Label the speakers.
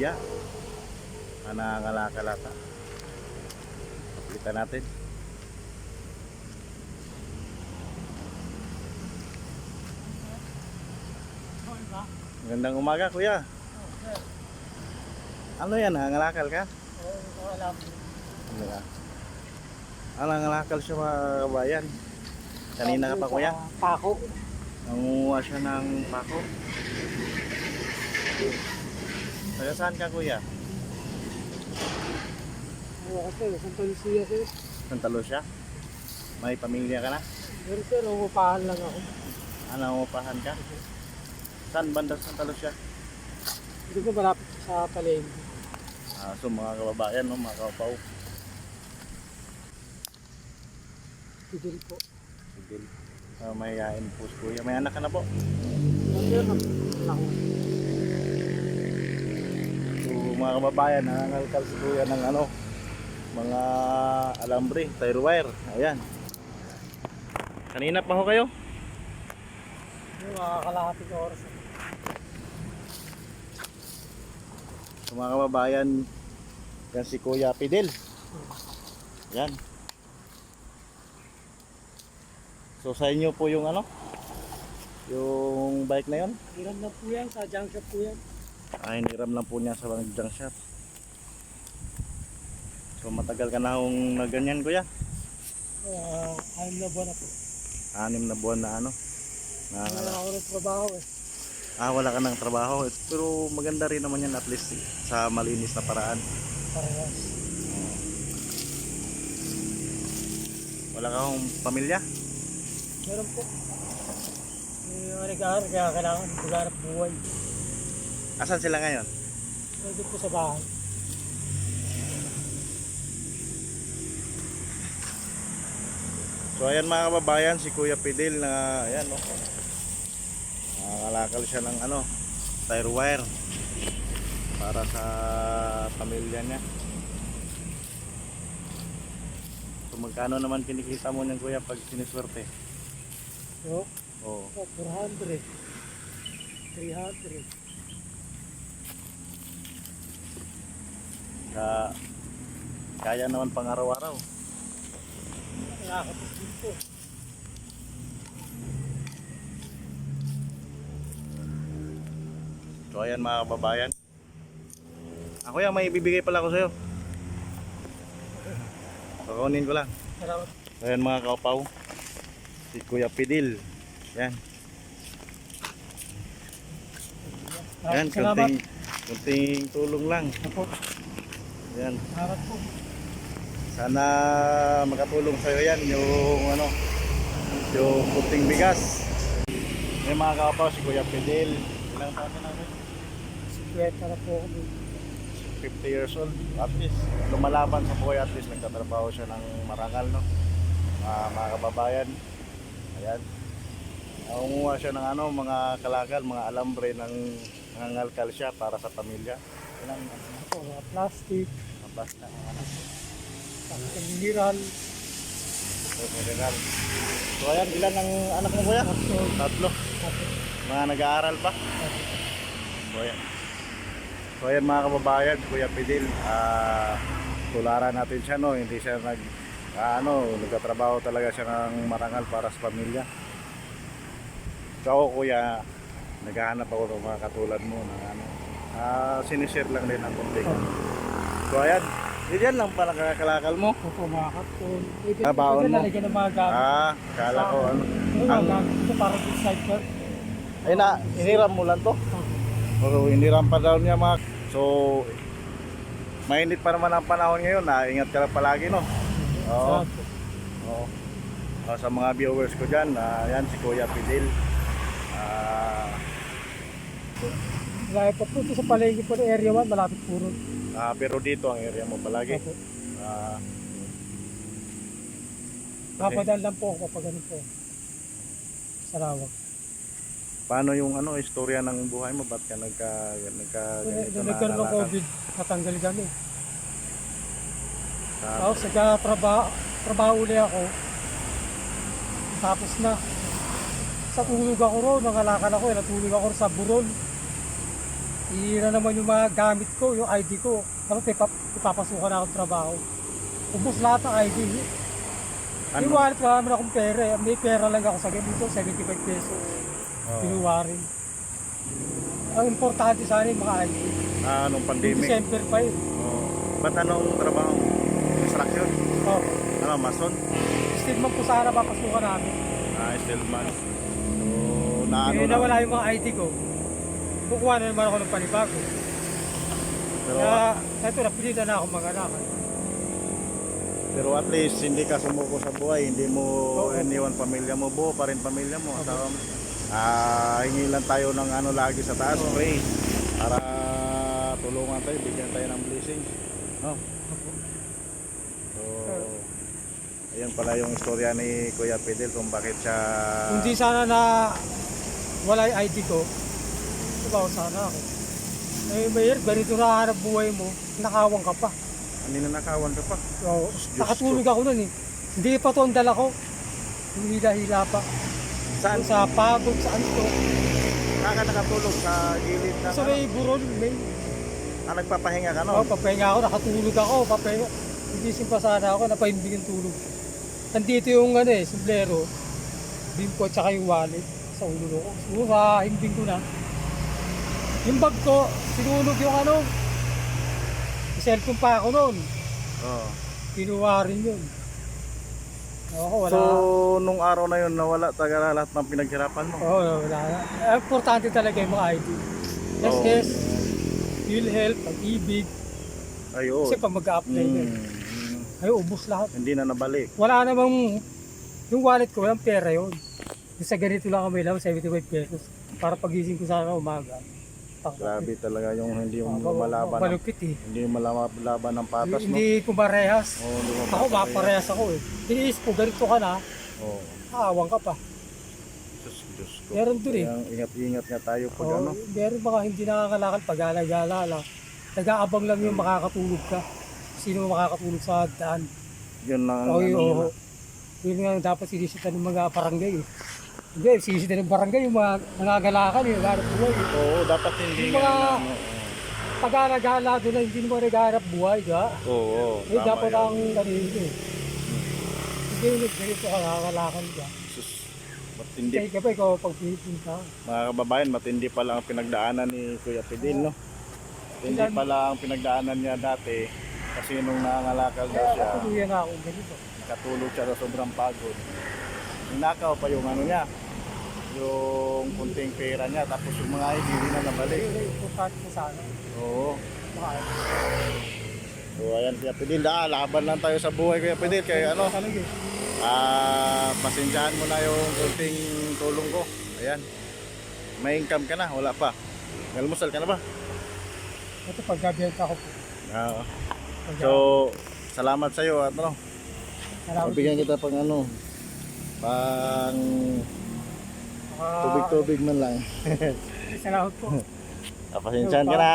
Speaker 1: kuya na nangangalakal. Pakita natin. Magandang umaga kuya. Ano yan, nangangalakal ka?
Speaker 2: Oo, alam.
Speaker 1: Ano ka? Nangangalakal siya mga kabayan. Kanina ka pa kuya?
Speaker 2: Pako.
Speaker 1: Nangunguha siya ng pako. Taga saan ka kuya?
Speaker 2: Oo kasi, Santa Lucia sir.
Speaker 1: Santa Lucia? May pamilya ka na?
Speaker 2: Pero sir, umupahan lang ako.
Speaker 1: Nangungupahan ka? Saan banda sa Santa Lucia?
Speaker 2: Hindi ko malapit sa palengke.
Speaker 1: So mga kababayan, no, mga kaupaw.
Speaker 2: Pidil po.
Speaker 1: Sige. May infos kuya. May anak ka na po?
Speaker 2: Sir, ako.
Speaker 1: So mga kababayan, nangangalkal si kuya ng ano, mga alambre, tire wire. Ayan. Kanina pa ho kayo?
Speaker 2: Yung makakalahating oras.
Speaker 1: So mga kababayan, yan si Kuya Fidel. Yan. So sa inyo po yung ano? Yung bike na yon?
Speaker 2: Hiram na po yan, sa junk shop po yan.
Speaker 1: Hiniram lang po niya sa junk shop. So matagal ka na hong na ganyan kuya?
Speaker 2: 6 na buwan na po.
Speaker 1: 6 na buwan na ano?
Speaker 2: Wala ako ng trabaho eh.
Speaker 1: Wala ka ng trabaho. Pero maganda rin naman yan at least sa malinis na paraan.
Speaker 2: Parehas.
Speaker 1: Wala ka hong pamilya?
Speaker 2: Meron po. May mga nag-aaral kaya kailangan maghanap buhay.
Speaker 1: Asan sila ngayon?
Speaker 2: Pwede po sa bahay.
Speaker 1: So ayan mga kababayan, si Kuya Fidel na ayan no. Nangangalakal siya ng ano, tire wire para sa pamilya niya. So magkano naman kinikita mo niyan kuya pag siniswerte?
Speaker 2: So,
Speaker 1: Oo.
Speaker 2: 400. 300.
Speaker 1: Kaya naman pang araw-araw.
Speaker 2: Nakakapos din po.
Speaker 1: So ayan mga kababayan. Kuya, may ibibigay pala ako sa'yo. Kukunin ko lang.
Speaker 2: Salamat.
Speaker 1: So ayan mga kaupaw, si Kuya Fidel. Yan. Yan,
Speaker 2: Salamat.
Speaker 1: kunting tulong lang.
Speaker 2: Apo.
Speaker 1: Yan.
Speaker 2: Salamat po.
Speaker 1: Sana makatulong sa'yo yan yung ano, yung kunting bigas. May mga kaupaw, si Kuya Fidel. Ilang taon na namin?
Speaker 2: 50 na po ako.
Speaker 1: 50 years old. At least lumalaban sa buhay, at least nagtatrabaho siya ng marangal, no? Mga kababayan. Ayan. Nangunguha siya ng ano, mga kalakal, mga alambre ng nangangalkal siya para sa pamilya. Ilang
Speaker 2: Ako, mga plastic,
Speaker 1: basta
Speaker 2: pangkamineral.
Speaker 1: mineral. So ayan, ilan ang anak mo kuya? Tatlo. Mga nag-aaral pa? So ayan. So ayan mga kababayan, Kuya Fidel, tularan natin siya, no? Hindi siya nagtatrabaho talaga siya ng marangal para sa pamilya. So ako kuya, naghahanap ako ng mga katulad mo na ano, sinishare lang din ang konti. So ayan, yan lang pala kalakal mo.
Speaker 2: Opo, mga kapon.
Speaker 1: Baon mo?
Speaker 2: Lalagyan ng mga gamit.
Speaker 1: Kala ko ano.
Speaker 2: Ang gamit ko para sa cycle.
Speaker 1: Ay na, iniram mo lang to? O iniram pa daw niya mga. So, mainit pa naman ang panahon ngayon. Ingat ka lang palagi, no? Oo. Oo. Sa mga viewers ko dyan, yan si Kuya Fidel.
Speaker 2: Lagi po po sa palengke po ng area 1, malapit po ron.
Speaker 1: Pero dito ang area mo palagi.
Speaker 2: Opo. Papadaan lang po ako kapag ganun po. Sarawak.
Speaker 1: Paano yung ano, istorya ng buhay mo? Ba't ka ganito
Speaker 2: Nung
Speaker 1: na
Speaker 2: nagkaroon ng
Speaker 1: nalakad?
Speaker 2: COVID, natanggal kami.
Speaker 1: Sa-
Speaker 2: Tapos nagka-trabaho uli ako. Tapos na. Sa tulog ako ron, nangalakal ako, natulog ako sa burol. Hihira naman yung mga gamit ko, yung ID ko. Tapos ipapasukan na akong trabaho. Ubus lahat ng ID.
Speaker 1: Ano?
Speaker 2: Yung wallet, wala naman akong pera eh. May pera lang ako sa ganito, 75 pesos.
Speaker 1: Oh.
Speaker 2: Pinuwarin. Ang importante sana yung mga ID.
Speaker 1: Nung
Speaker 2: Yung
Speaker 1: pandemic.
Speaker 2: December pa yun.
Speaker 1: Oh. Ba't anong trabaho? Construction?
Speaker 2: Oh.
Speaker 1: Ano, mason?
Speaker 2: Still man po sana papasukan namin.
Speaker 1: Stillman. So, na ano
Speaker 2: Kaya
Speaker 1: na.
Speaker 2: nawala yung mga ID ko. Kukuha na naman ako ng panibago.
Speaker 1: Pero,
Speaker 2: Kaya eto, napilitan na ako mag-anak.
Speaker 1: pero at least hindi ka sumuko sa buhay. Hindi mo
Speaker 2: Oo.
Speaker 1: iniwan pamilya mo. Buo pa rin pamilya mo. Asawa mo. Hingi lang tayo ng ano lagi sa taas.
Speaker 2: Oo.
Speaker 1: Pray. Para tulungan tayo. Bigyan tayo ng blessings. No? So, ayan pala yung istorya ni Kuya Fidel kung bakit siya...
Speaker 2: Hindi sana na wala yung ID ko. Diba sana ako. Eh, Mayor, ganito na hanap buhay mo, nakawang ka pa.
Speaker 1: Hindi na nakawan ka pa.
Speaker 2: So,
Speaker 1: Diyos
Speaker 2: nakatulog ako nun eh. Hindi pa to ang dala ko. Yung hila-hila pa.
Speaker 1: Saan?
Speaker 2: Sa pagod, sa ano to.
Speaker 1: Nakatulog sa gilid na
Speaker 2: Sa may burol, may...
Speaker 1: nagpapahinga ka
Speaker 2: Oh,
Speaker 1: no?
Speaker 2: papahinga ako, nakatulog ako. Papahinga. Gigising pa sana ako, napahimbing yung tulog. Nandito yung ano eh, sombrero. Bimpo at saka yung wallet sa ulo ko. Siguro sa himbing ko na. Yung bag ko, sinunog yung ano. Yung cellphone pa ako noon.
Speaker 1: Oo.
Speaker 2: Kinuha rin yun. Ako, wala.
Speaker 1: So, nung araw na yun, nawala talaga lahat ng pinaghirapan mo.
Speaker 2: Oo, wala na. Importante talaga yung mga ID.
Speaker 1: Oo.
Speaker 2: SS, PhilHealth, pag-ibig.
Speaker 1: Ayun.
Speaker 2: Kasi pag mag-a-apply na yun. Ay, ubos lahat.
Speaker 1: Hindi na nabalik.
Speaker 2: Wala namang, yung wallet ko, walang pera yun. Yung sa ganito lang kami lang, 75 pesos. Para pagising ko sana umaga.
Speaker 1: Grabe talaga yung hindi mo malaban.
Speaker 2: Malupit eh.
Speaker 1: Hindi mo malaban ng patas, no?
Speaker 2: Hindi ko parehas.
Speaker 1: Oo, hindi mo
Speaker 2: Ako ba, parehas ako eh. Tiniis ko, ganito ka na,
Speaker 1: Oo.
Speaker 2: kaawang ka pa.
Speaker 1: Diyos ko.
Speaker 2: Meron dun eh.
Speaker 1: Kaya ingat-ingat nga tayo pag
Speaker 2: Oo,
Speaker 1: ano.
Speaker 2: meron baka hindi nakakalakal pag gala-gala lang. Nag-aabang lang yung makakatulog ka. Sino makakatulog sa daan.
Speaker 1: Yun lang.
Speaker 2: Oo,
Speaker 1: ano,
Speaker 2: oo. Yun nga dapat sinisita ng mga barangay eh. Hindi, sinisita ng barangay yung mga nangagalakan eh, naghanap buhay eh.
Speaker 1: Oo, dapat hindi
Speaker 2: Yung
Speaker 1: nga.
Speaker 2: mga
Speaker 1: ano,
Speaker 2: pag-alagala doon na hindi naman naghanap buhay, di ba?
Speaker 1: Oo,
Speaker 2: Eh, dapat
Speaker 1: yun.
Speaker 2: ang kanino eh. Hindi yung ganito ka, nakakalakan ka.
Speaker 1: Sus, matindi.
Speaker 2: Kaya ka pa, ikaw pag pinupunta.
Speaker 1: Mga kababayan, matindi pala ang pinagdaanan ni Kuya Fidel, no? Matindi pala ang pinagdaanan niya dati. Kasi nung nangangalakal daw
Speaker 2: Kaya
Speaker 1: siya,
Speaker 2: katuluyan na ako ganito.
Speaker 1: katulog siya sa sobrang pagod. Ninakaw pa yung ano niya, yung kunting pera niya, tapos yung mga ID hindi na nabalik.
Speaker 2: Kaya importante na sana.
Speaker 1: Oo.
Speaker 2: Baka,
Speaker 1: So ayan, Kuya Fidel, laban lang tayo sa buhay, Kuya Fidel. Kaya ano,
Speaker 2: talaga eh.
Speaker 1: pasensyahan mo na yung kunting tulong ko. Ayan. May income ka na, wala pa. Ngalmusal ka na ba?
Speaker 2: Ito pagkabiyenta ko po.
Speaker 1: Oo.
Speaker 2: Pagka-
Speaker 1: So, salamat sa iyo at ano,
Speaker 2: Salamat
Speaker 1: mabigyan kita pang ano, pang
Speaker 2: Ah,
Speaker 1: tubig-tubig man lang.
Speaker 2: Salamat po.
Speaker 1: Pasensyahan ka na.